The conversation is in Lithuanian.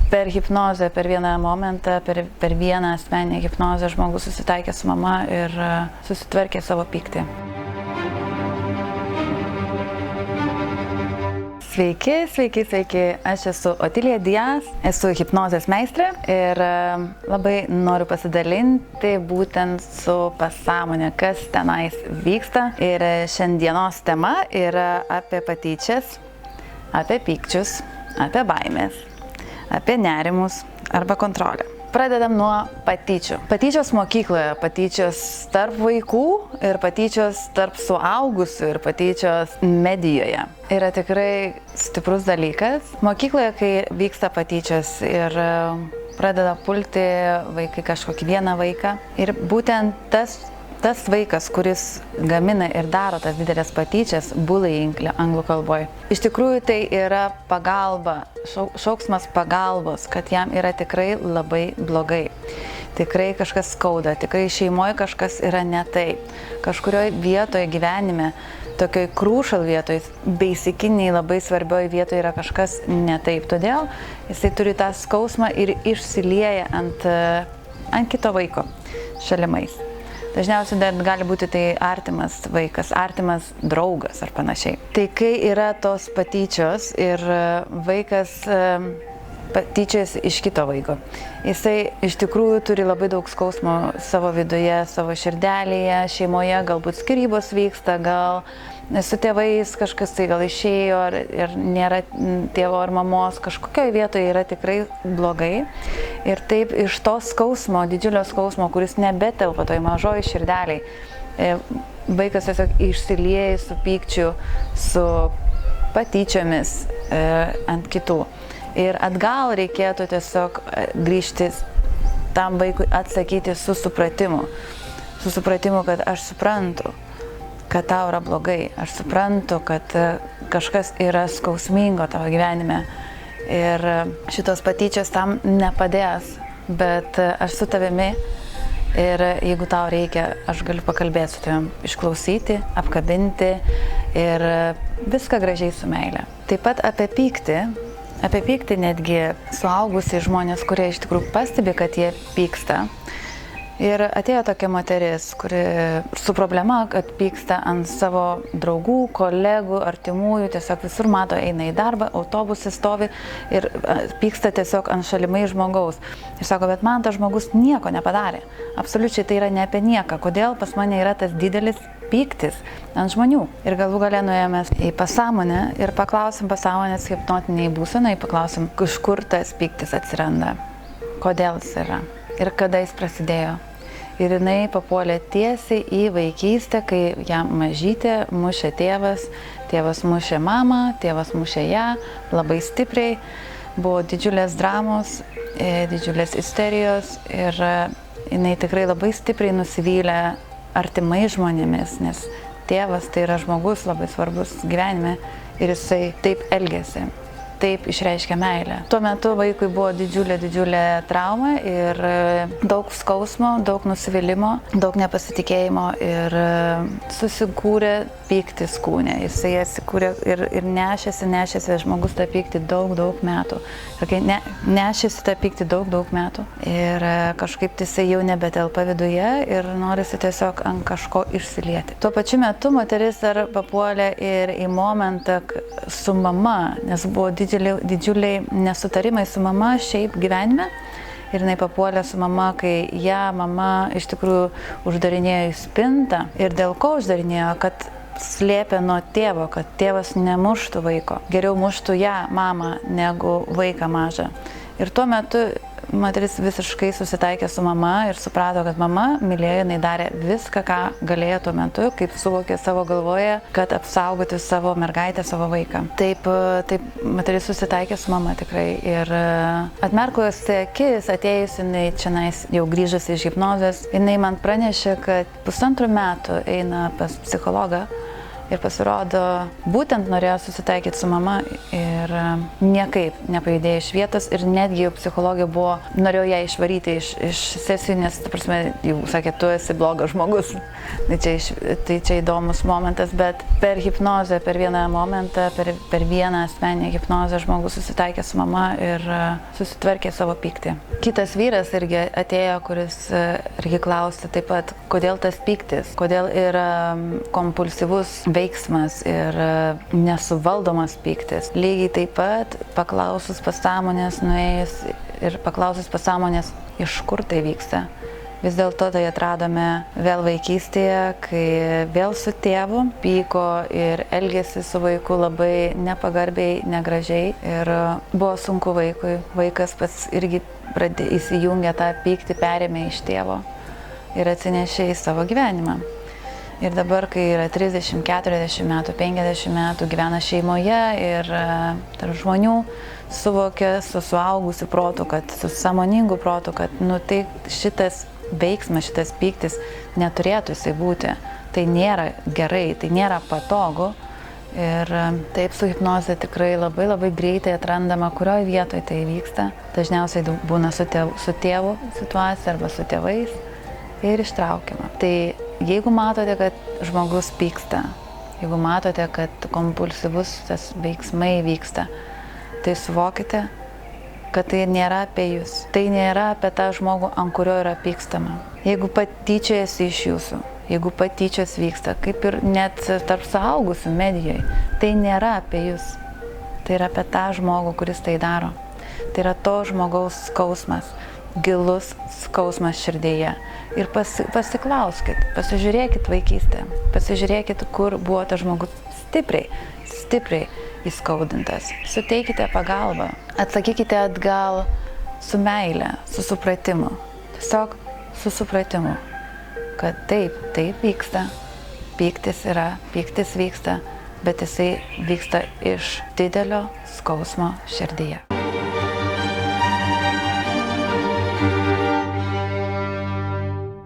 Per hipnozę, per vieną momentą, per vieną asmeninę hipnozę žmogus susitaikė su mama ir susitvarkė savo pyktį. Sveiki, aš esu Otilija Dias, esu hipnozės meistrė ir labai noriu pasidalinti būtent su pasąmonė, kas tenais vyksta. Ir šiandienos tema yra apie patyčias, apie pykčius, apie baimės, apie nerimus arba kontrolę. Pradedam nuo patyčių. Patyčios mokykloje, patyčios tarp vaikų ir patyčios tarp suaugusių ir patyčios medijoje. Yra tikrai stiprus dalykas. Mokykloje, kai vyksta patyčios ir pradeda pulti vaikai kažkokį vieną vaiką ir būtent tas vaikas, kuris gamina ir daro tas didelės patyčias, bullying anglų kalboje, iš tikrųjų tai yra pagalba, šauksmas pagalbos, kad jam yra tikrai labai blogai. Tikrai kažkas skauda, tikrai šeimoje kažkas yra ne taip. Kažkurioje vietoje gyvenime, tokioj crucial vietoje, basiciniai labai svarbioje vietoje yra kažkas ne taip. Todėl jisai turi tą skausmą ir išsilieja ant kito vaiko šalimais. Dažniausiai dar gali būti tai artimas vaikas, artimas draugas ar panašiai. Tai kai yra tos patyčios ir vaikas patyčias iš kito vaiko, jisai iš tikrųjų turi labai daug skausmo savo viduje, savo širdelėje, šeimoje, galbūt skyrybos vyksta, gal su tėvais kažkas tai gal išėjo ir nėra tėvo ar mamos, kažkokioje vietoje yra tikrai blogai. Ir taip iš to skausmo, didžiulio skausmo, kuris nebetelpa toj mažoj širdeliai, vaikas tiesiog išsilieja su pykčiu, su patyčiomis ant kitų. Ir atgal reikėtų tiesiog grįžti tam vaikui atsakyti su supratimu. Su supratimu, kad aš suprantu, kad tau yra blogai. Aš suprantu, kad kažkas yra skausmingo tavo gyvenime. Ir šitos patyčios tam nepadės, bet aš su tavimi ir jeigu tau reikia, aš galiu pakalbėti su tavim, išklausyti, apkabinti ir viską gražiai su meile. Taip pat apie pyktį netgi suaugusiai žmonės, kurie iš tikrųjų pastebi, kad jie pyksta. Ir atėjo tokia moteris, kuri su problema, kad pyksta ant savo draugų, kolegų, artimųjų, tiesiog visur mato, eina į darbą, autobusai stovi ir pyksta tiesiog ant šalimai žmogaus. Ir sako, bet man tas žmogus nieko nepadarė. Absoliučiai tai yra ne apie nieką. Kodėl pas mane yra tas didelis pyktis ant žmonių? Ir galų gale nuėjome į pasąmonę ir paklausim pasąmonės hipnotiniai būsenai, paklausim, iš kur tas pyktis atsiranda, kodėl jis yra ir kada jis prasidėjo. Ir jinai papuolė tiesiai į vaikystę, kai ją mažytė mušė tėvas mušė mamą, tėvas mušė ją labai stipriai, buvo didžiulės dramos, didžiulės isterijos ir jinai tikrai labai stipriai nusivylė artimai žmonėmis, nes tėvas tai yra žmogus labai svarbus gyvenime ir jisai taip elgėsi. Taip išreiškia meilę. Tuo metu vaikui buvo didžiulė trauma ir daug skausmo, daug nusivylimo, daug nepasitikėjimo ir susikūrė pyktis kūne. Jisai atsikūrė ir nešėsi žmogus tą pyktį daug metų. Ir kai nešėsi tą pyktį daug metų ir kažkaip jisai jau nebetelpa viduje ir norisi tiesiog ant kažko išsilieti. Tuo pačiu metu moteris dar papuolė ir į momentą su mama, nes buvo didžiuliai nesutarimai su mama šiaip gyvenime ir jinai papuolė su mama, kai ją mama iš tikrųjų uždarinėjo į spintą. Ir dėl ko uždarinėjo, kad slėpė nuo tėvo, kad tėvas nemuštų vaiko. Geriau muštų ją, mamą, negu vaiką mažą. Ir tuo metu moteris visiškai susitaikė su mama ir suprato, kad mama mylėjo, jinai darė viską, ką galėjo tuo metu, kaip suvokė savo galvoje, kad apsaugoti savo mergaitę, savo vaiką. Taip moteris susitaikė su mama tikrai. Ir atmerkusi akis, atėjus jinai čionais jau grįžusi iš hipnozės, jinai man pranešė, kad 1,5 metų eina pas psichologą Ir pasirodo, būtent norėjo susitaikyti su mama ir niekaip nepajudėjo iš vietos ir netgi jau psichologija norėjo ją išvaryti iš sesijų, nes, ta prasme, jau sakė, tu esi blogas žmogus. Tai čia įdomus momentas, bet per hipnozę, per vieną momentą, per vieną asmeninę hipnozę žmogus susitaikė su mama ir susitvarkė savo pyktį. Kitas vyras irgi atėjo, kuris irgi klausė taip pat, kodėl tas pyktis, kodėl yra kompulsyvus veiksmas ir nesuvaldomas pyktis. Lygiai taip pat paklausus pasąmonės, nuėjus ir paklausus pasąmonės, iš kur tai vyksta. Vis dėlto tai atradome vėl vaikystėje, kai vėl su tėvu pyko ir elgėsi su vaiku labai nepagarbiai, negražiai ir buvo sunku vaikui. Vaikas pats irgi įsijungė tą pyktį, perėmė iš tėvo ir atsinešė į savo gyvenimą. Ir dabar, kai yra 30, 40 metų, 50 metų, gyvena šeimoje ir tarp žmonių, suvokia su suaugusiu protu, su sąmoningu protu, kad tai šitas veiksmas, šitas pyktis neturėtų jisai būti. Tai nėra gerai, tai nėra patogu. Ir taip su hipnoze tikrai labai greitai atrandama, kurioje vietoje tai vyksta. Dažniausiai būna su tėvu situacija arba su tėvais ir ištraukiama. Tai jeigu matote, kad žmogus pyksta, jeigu matote, kad kompulsyvus tas veiksmai vyksta, tai suvokite, kad tai nėra apie jūs. Tai nėra apie tą žmogų, ant kurio yra pykstama. Jeigu patyčiojasi iš jūsų, jeigu patyčios vyksta, kaip ir net tarp suaugusių medijoje, tai nėra apie jūs. Tai yra apie tą žmogų, kuris tai daro. Tai yra to žmogaus skausmas, gilus skausmas širdyje. Ir pasiklauskit, pasižiūrėkit vaikystę, pasižiūrėkit, kur buvo tas žmogus stipriai įskaudintas. Suteikite pagalbą, atsakykite atgal su meile, su supratimu. Tiesiog su supratimu, kad taip vyksta, pyktis vyksta, bet jisai vyksta iš didelio skausmo širdyje.